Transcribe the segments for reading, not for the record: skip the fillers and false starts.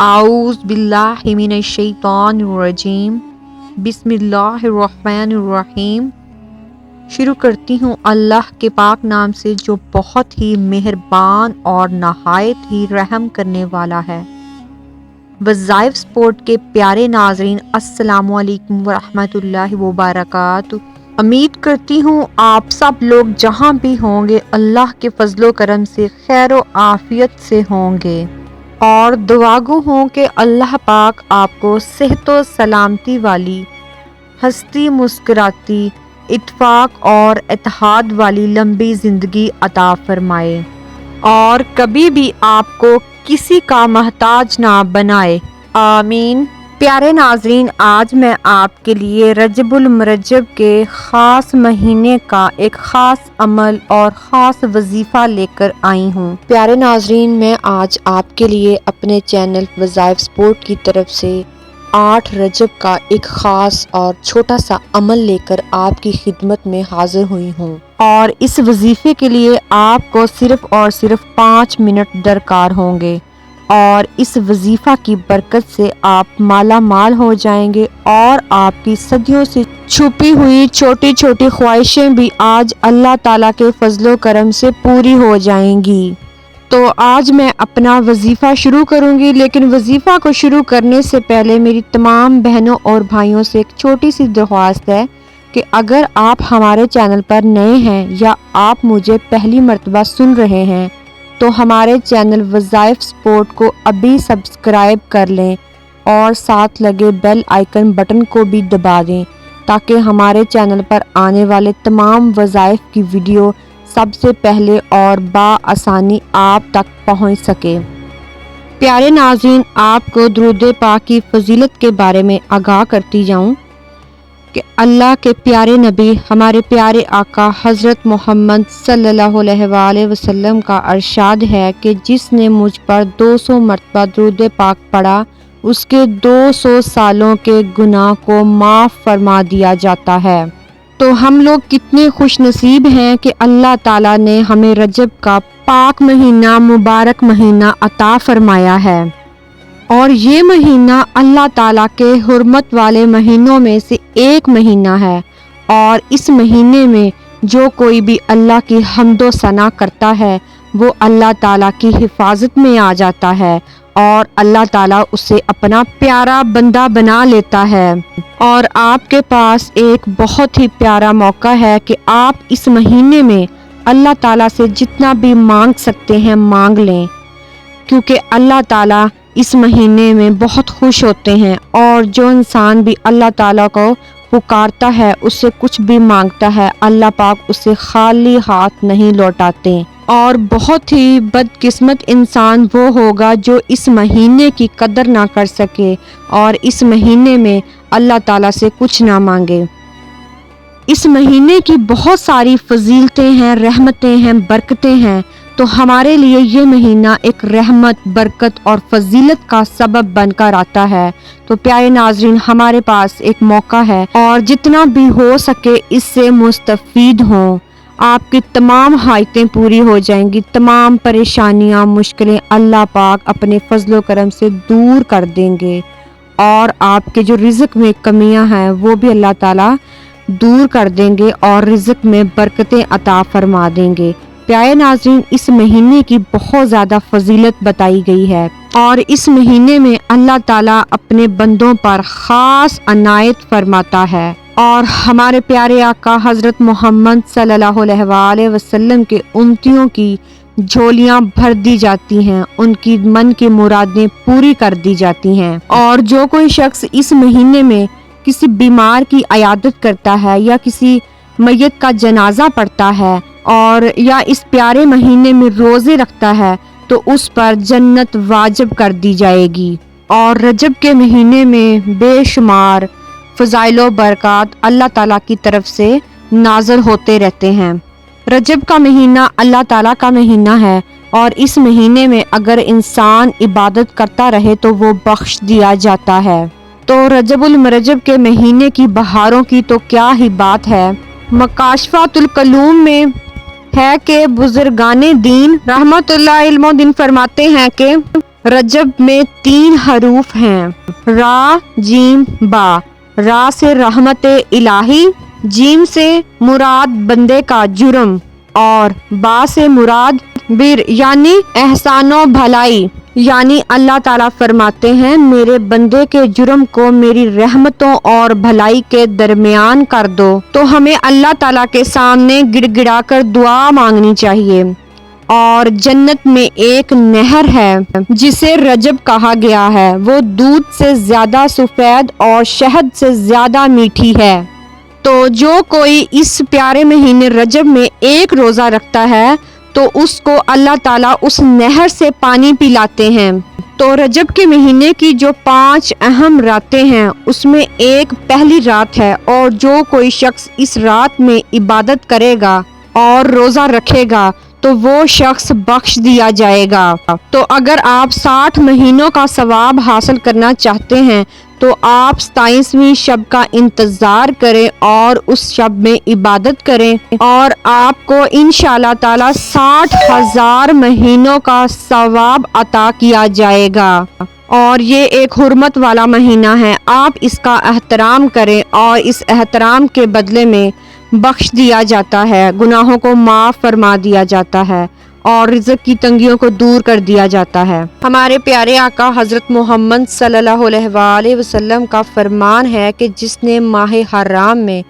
اعوذ باللہ من الشیطان الرجیم بسم اللہ الرحمن الرحیم۔ شروع کرتی ہوں اللہ کے پاک نام سے جو بہت ہی مہربان اور نہایت ہی رحم کرنے والا ہے۔ وظائف سپورٹ کے پیارے ناظرین، السلام علیکم ورحمۃ اللہ وبرکاتہ۔ امید کرتی ہوں آپ سب لوگ جہاں بھی ہوں گے اللہ کے فضل و کرم سے خیر و عافیت سے ہوں گے، اور دعا گو ہوں کہ اللہ پاک آپ کو صحت و سلامتی والی، ہستی مسکراتی، اتفاق اور اتحاد والی لمبی زندگی عطا فرمائے، اور کبھی بھی آپ کو کسی کا محتاج نہ بنائے، آمین۔ پیارے ناظرین، آج میں آپ کے لیے رجب المرجب کے خاص مہینے کا ایک خاص عمل اور خاص وظیفہ لے کر آئی ہوں۔ پیارے ناظرین، میں آج آپ کے لیے اپنے چینل وظائف سپورٹ کی طرف سے 8 رجب کا ایک خاص اور چھوٹا سا عمل لے کر آپ کی خدمت میں حاضر ہوئی ہوں، اور اس وظیفے کے لیے آپ کو صرف اور صرف 5 منٹ درکار ہوں گے، اور اس وظیفہ کی برکت سے آپ مالا مال ہو جائیں گے، اور آپ کی صدیوں سے چھپی ہوئی چھوٹی چھوٹی خواہشیں بھی آج اللہ تعالیٰ کے فضل و کرم سے پوری ہو جائیں گی۔ تو آج میں اپنا وظیفہ شروع کروں گی، لیکن وظیفہ کو شروع کرنے سے پہلے میری تمام بہنوں اور بھائیوں سے ایک چھوٹی سی درخواست ہے کہ اگر آپ ہمارے چینل پر نئے ہیں یا آپ مجھے پہلی مرتبہ سن رہے ہیں تو ہمارے چینل وظائف سپورٹ کو ابھی سبسکرائب کر لیں، اور ساتھ لگے بیل آئیکن بٹن کو بھی دبا دیں تاکہ ہمارے چینل پر آنے والے تمام وظائف کی ویڈیو سب سے پہلے اور بآسانی آپ تک پہنچ سکے۔ پیارے ناظرین، آپ کو درود پاک کی فضیلت کے بارے میں آگاہ کرتی جاؤں کہ اللہ کے پیارے نبی، ہمارے پیارے آقا حضرت محمد صلی اللہ علیہ وآلہ وسلم کا ارشاد ہے کہ جس نے مجھ پر 200 مرتبہ درود پاک پڑھا، اس کے 200 سالوں کے گناہ کو معاف فرما دیا جاتا ہے۔ تو ہم لوگ کتنے خوش نصیب ہیں کہ اللہ تعالیٰ نے ہمیں رجب کا پاک مہینہ، مبارک مہینہ عطا فرمایا ہے، اور یہ مہینہ اللہ تعالیٰ کے حرمت والے مہینوں میں سے ایک مہینہ ہے، اور اس مہینے میں جو کوئی بھی اللہ کی حمد و ثنا کرتا ہے وہ اللہ تعالیٰ کی حفاظت میں آ جاتا ہے، اور اللہ تعالیٰ اسے اپنا پیارا بندہ بنا لیتا ہے۔ اور آپ کے پاس ایک بہت ہی پیارا موقع ہے کہ آپ اس مہینے میں اللہ تعالیٰ سے جتنا بھی مانگ سکتے ہیں مانگ لیں، کیونکہ اللہ تعالیٰ اس مہینے میں بہت خوش ہوتے ہیں، اور جو انسان بھی اللہ تعالیٰ کو پکارتا ہے، اس سے کچھ بھی مانگتا ہے، اللہ پاک اسے خالی ہاتھ نہیں لوٹاتے۔ اور بہت ہی بدقسمت انسان وہ ہوگا جو اس مہینے کی قدر نہ کر سکے اور اس مہینے میں اللہ تعالیٰ سے کچھ نہ مانگے۔ اس مہینے کی بہت ساری فضیلتیں ہیں، رحمتیں ہیں، برکتیں ہیں، تو ہمارے لیے یہ مہینہ ایک رحمت، برکت اور فضیلت کا سبب بن کر آتا ہے۔ تو پیارے ناظرین، ہمارے پاس ایک موقع ہے، اور جتنا بھی ہو سکے اس سے مستفید ہوں۔ آپ کی تمام حاجتیں پوری ہو جائیں گی، تمام پریشانیاں، مشکلیں اللہ پاک اپنے فضل و کرم سے دور کر دیں گے، اور آپ کے جو رزق میں کمیاں ہیں وہ بھی اللہ تعالیٰ دور کر دیں گے، اور رزق میں برکتیں عطا فرما دیں گے۔ پیارے ناظرین، اس مہینے کی بہت زیادہ فضیلت بتائی گئی ہے، اور اس مہینے میں اللہ تعالیٰ اپنے بندوں پر خاص عنایت فرماتا ہے، اور ہمارے پیارے آقا حضرت محمد صلی اللہ علیہ وآلہ وسلم کے امتیوں کی جھولیاں بھر دی جاتی ہیں، ان کی من کی مرادیں پوری کر دی جاتی ہیں۔ اور جو کوئی شخص اس مہینے میں کسی بیمار کی عیادت کرتا ہے، یا کسی میت کا جنازہ پڑھتا ہے، اور یا اس پیارے مہینے میں روزے رکھتا ہے، تو اس پر جنت واجب کر دی جائے گی۔ اور رجب کے مہینے میں بے شمار فضائل و برکات اللہ تعالیٰ کی طرف سے نازل ہوتے رہتے ہیں۔ رجب کا مہینہ اللہ تعالیٰ کا مہینہ ہے، اور اس مہینے میں اگر انسان عبادت کرتا رہے تو وہ بخش دیا جاتا ہے۔ تو رجب المرجب کے مہینے کی بہاروں کی تو کیا ہی بات ہے۔ مکاشفات القلوم میں ہے کہ بزرگان دین رحمت اللہ علم و دین فرماتے ہیں کہ رجب میں 3 حروف ہیں، را، جیم، با۔ را سے رحمت الہی، جیم سے مراد بندے کا جرم، اور با سے مراد بر یعنی احسان و بھلائی، یعنی اللہ تعالیٰ فرماتے ہیں میرے بندے کے جرم کو میری رحمتوں اور بھلائی کے درمیان کر دو۔ تو ہمیں اللہ تعالیٰ کے سامنے گڑ گڑا کر دعا مانگنی چاہیے۔ اور جنت میں ایک نہر ہے جسے رجب کہا گیا ہے، وہ دودھ سے زیادہ سفید اور شہد سے زیادہ میٹھی ہے۔ تو جو کوئی اس پیارے مہینے رجب میں ایک روزہ رکھتا ہے تو اس کو اللہ تعالیٰ اس نہر سے پانی پلاتے ہیں۔ تو رجب کے مہینے کی جو 5 اہم راتیں ہیں اس میں ایک پہلی رات ہے، اور جو کوئی شخص اس رات میں عبادت کرے گا اور روزہ رکھے گا تو وہ شخص بخش دیا جائے گا۔ تو اگر آپ 60 مہینوں کا ثواب حاصل کرنا چاہتے ہیں تو آپ 27ویں شب کا انتظار کریں اور اس شب میں عبادت کریں، اور آپ کو انشاءاللہ تعالی 60,000 مہینوں کا ثواب عطا کیا جائے گا۔ اور یہ ایک حرمت والا مہینہ ہے، آپ اس کا احترام کریں، اور اس احترام کے بدلے میں بخش دیا جاتا ہے، گناہوں کو معاف فرما دیا جاتا ہے، اور رزق کی تنگیوں کو دور کر دیا جاتا ہے۔ ہمارے پیارے آقا حضرت محمد صلی اللہ علیہ وآلہ وسلم کا فرمان ہے کہ جس نے ماہ حرام میں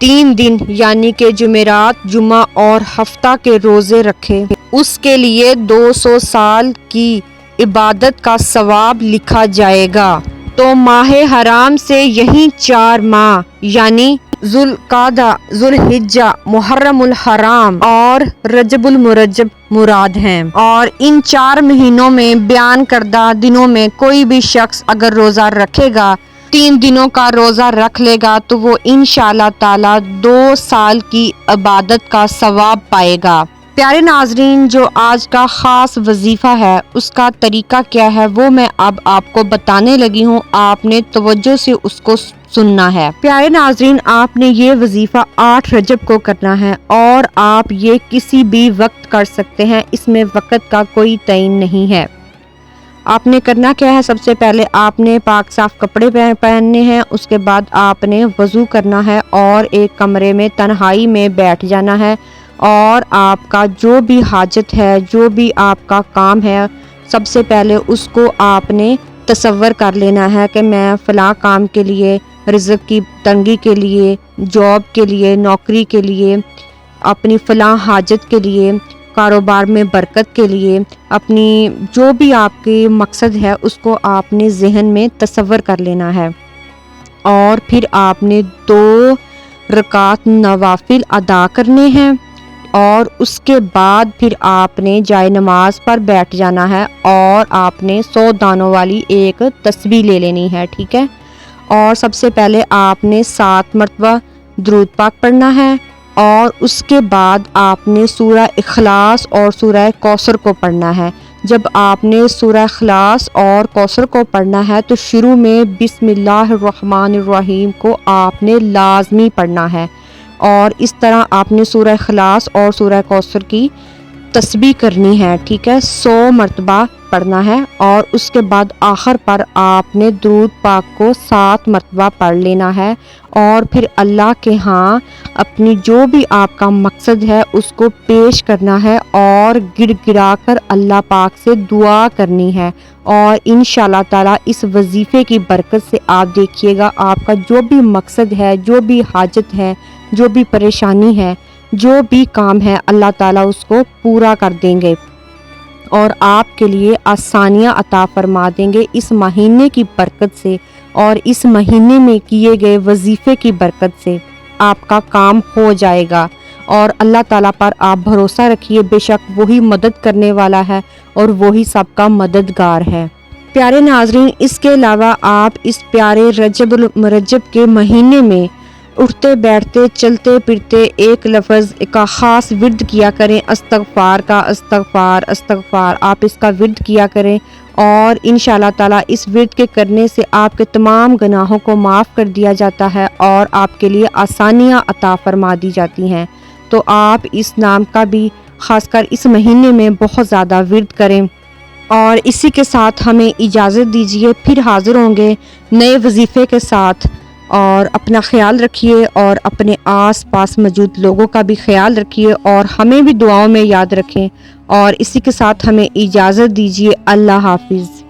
3 دن یعنی کہ جمعرات، جمعہ اور ہفتہ کے روزے رکھے، اس کے لیے 200 سال کی عبادت کا ثواب لکھا جائے گا۔ تو ماہ حرام سے یہی 4 ماہ یعنی ذوالقعدہ، ذوالحجہ، محرم الحرام اور رجب المرجب مراد ہیں، اور ان 4 مہینوں میں بیان کردہ دنوں میں کوئی بھی شخص اگر روزہ رکھے گا، 3 دنوں کا روزہ رکھ لے گا تو وہ انشاءاللہ تعالی 2 سال کی عبادت کا ثواب پائے گا۔ پیارے ناظرین، جو آج کا خاص وظیفہ ہے اس کا طریقہ کیا ہے وہ میں اب آپ کو بتانے لگی ہوں، آپ نے توجہ سے اس کو سننا ہے۔ پیارے ناظرین، آپ نے یہ وظیفہ 8 رجب کو کرنا ہے، اور آپ یہ کسی بھی وقت کر سکتے ہیں، اس میں وقت کا کوئی تعین نہیں ہے۔ آپ نے کرنا کیا ہے، سب سے پہلے آپ نے پاک صاف کپڑے پہننے ہیں، اس کے بعد آپ نے وضو کرنا ہے اور ایک کمرے میں تنہائی میں بیٹھ جانا ہے، اور آپ کا جو بھی حاجت ہے، جو بھی آپ کا کام ہے، سب سے پہلے اس کو آپ نے تصور کر لینا ہے کہ میں فلاں کام کے لیے، رزق کی تنگی کے لیے، جاب کے لیے، نوکری کے لیے، اپنی فلاں حاجت کے لیے، کاروبار میں برکت کے لیے، اپنی جو بھی آپ کی مقصد ہے اس کو آپ نے ذہن میں تصور کر لینا ہے، اور پھر آپ نے 2 رکعت نوافل ادا کرنے ہیں، اور اس کے بعد پھر آپ نے جائے نماز پر بیٹھ جانا ہے، اور آپ نے 100 دانوں والی ایک تسبیح لے لینی ہے، ٹھیک ہے؟ اور سب سے پہلے آپ نے 7 مرتبہ درود پاک پڑھنا ہے، اور اس کے بعد آپ نے سورہ اخلاص اور سورہ کوثر کو پڑھنا ہے۔ جب آپ نے سورہ اخلاص اور کوثر کو پڑھنا ہے تو شروع میں بسم اللہ الرحمن الرحیم کو آپ نے لازمی پڑھنا ہے، اور اس طرح آپ نے سورہ اخلاص اور سورہ کوثر کی تسبیح کرنی ہے، ٹھیک ہے؟ 100 مرتبہ پڑھنا ہے، اور اس کے بعد آخر پر آپ نے درود پاک کو 7 مرتبہ پڑھ لینا ہے، اور پھر اللہ کے ہاں اپنی جو بھی آپ کا مقصد ہے اس کو پیش کرنا ہے، اور گڑ گڑا کر اللہ پاک سے دعا کرنی ہے، اور انشاءاللہ تعالی اس وظیفے کی برکت سے آپ دیکھیے گا آپ کا جو بھی مقصد ہے، جو بھی حاجت ہے، جو بھی پریشانی ہے، جو بھی کام ہے، اللہ تعالیٰ اس کو پورا کر دیں گے، اور آپ کے لیے آسانیاں عطا فرما دیں گے اس مہینے کی برکت سے، اور اس مہینے میں کیے گئے وظیفے کی برکت سے آپ کا کام ہو جائے گا، اور اللہ تعالیٰ پر آپ بھروسہ رکھیے، بے شک وہی مدد کرنے والا ہے اور وہی سب کا مددگار ہے۔ پیارے ناظرین، اس کے علاوہ آپ اس پیارے رجب المرجب کے مہینے میں اٹھتے بیٹھتے چلتے پھرتے ایک لفظ کا خاص ورد کیا کریں، استغفار کا، استغفار استغفار، آپ اس کا ورد کیا کریں، اور انشاءاللہ تعالی اس ورد کے کرنے سے آپ کے تمام گناہوں کو معاف کر دیا جاتا ہے، اور آپ کے لیے آسانیاں عطا فرما دی جاتی ہیں۔ تو آپ اس نام کا بھی خاص کر اس مہینے میں بہت زیادہ ورد کریں، اور اسی کے ساتھ ہمیں اجازت دیجیے، پھر حاضر ہوں گے نئے وظیفے کے ساتھ۔ اور اپنا خیال رکھیے اور اپنے آس پاس موجود لوگوں کا بھی خیال رکھیے اور ہمیں بھی دعاؤں میں یاد رکھیں، اور اسی کے ساتھ ہمیں اجازت دیجیے۔ اللہ حافظ۔